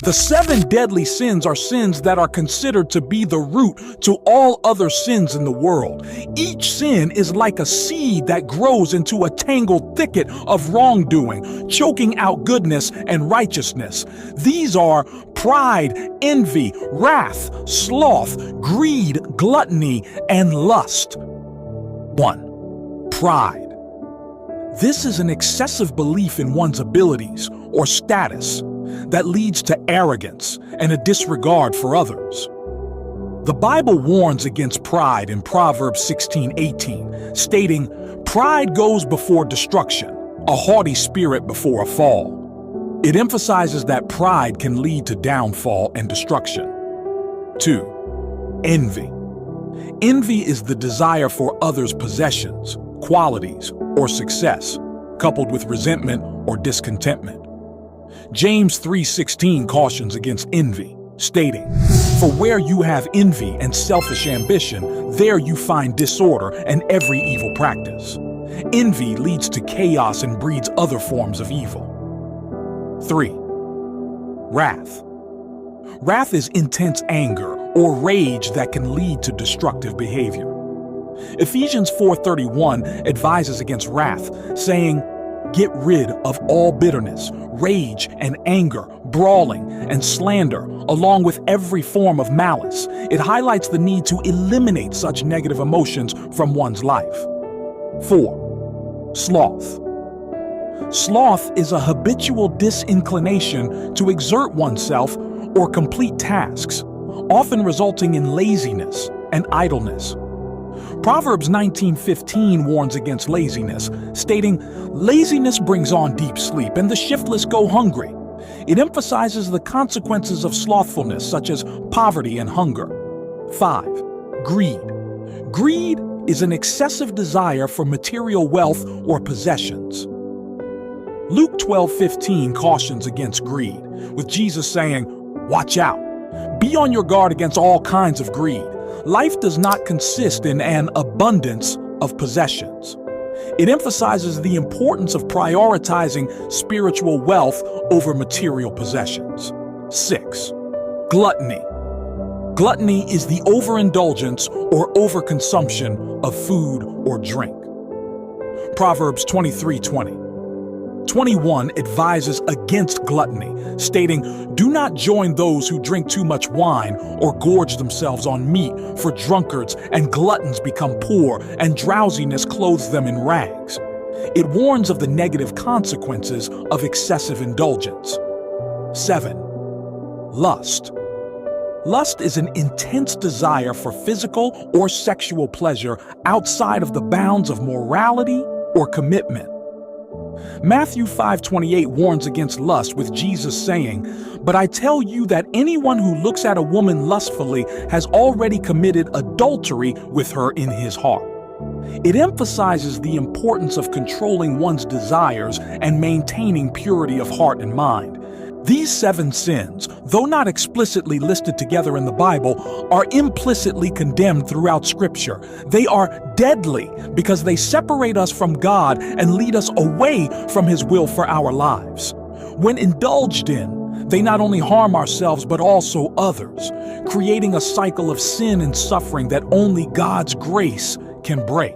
The 7 deadly sins are sins that are considered to be the root to all other sins in the world. Each sin is like a seed that grows into a tangled thicket of wrongdoing, choking out goodness and righteousness. These are pride, envy, wrath, sloth, greed, gluttony, and lust. 1. Pride. This is an excessive belief in one's abilities or status that leads to arrogance and a disregard for others. The Bible warns against pride in Proverbs 16:18, stating, "Pride goes before destruction, a haughty spirit before a fall." It emphasizes that pride can lead to downfall and destruction. 2. Envy. Envy is the desire for others' possessions, qualities, or success, coupled with resentment or discontentment. James 3:16 cautions against envy, stating, "For where you have envy and selfish ambition, there you find disorder and every evil practice." Envy leads to chaos and breeds other forms of evil. 3. Wrath. Wrath is intense anger or rage that can lead to destructive behavior. Ephesians 4:31 advises against wrath, saying, "Get rid of all bitterness, rage and anger, brawling and slander, along with every form of malice." It highlights the need to eliminate such negative emotions from one's life. 4. Sloth. Sloth is a habitual disinclination to exert oneself or complete tasks, often resulting in laziness and idleness. Proverbs 19:15 warns against laziness, stating, "Laziness brings on deep sleep, and the shiftless go hungry." It emphasizes the consequences of slothfulness, such as poverty and hunger. 5. Greed. Greed is an excessive desire for material wealth or possessions. Luke 12:15 cautions against greed, with Jesus saying, "Watch out. Be on your guard against all kinds of greed. Life does not consist in an abundance of possessions." It emphasizes the importance of prioritizing spiritual wealth over material possessions. 6. Gluttony. Gluttony is the overindulgence or overconsumption of food or drink. Proverbs 23:20. 21 advises against gluttony, stating, "Do not join those who drink too much wine or gorge themselves on meat, for drunkards and gluttons become poor, and drowsiness clothes them in rags." It warns of the negative consequences of excessive indulgence. 7. Lust. Lust is an intense desire for physical or sexual pleasure outside of the bounds of morality or commitment. Matthew 5:28 warns against lust, with Jesus saying, "But I tell you that anyone who looks at a woman lustfully has already committed adultery with her in his heart." It emphasizes the importance of controlling one's desires and maintaining purity of heart and mind. These 7 sins, though not explicitly listed together in the Bible, are implicitly condemned throughout Scripture. They are deadly because they separate us from God and lead us away from His will for our lives. When indulged in, they not only harm ourselves but also others, creating a cycle of sin and suffering that only God's grace can break.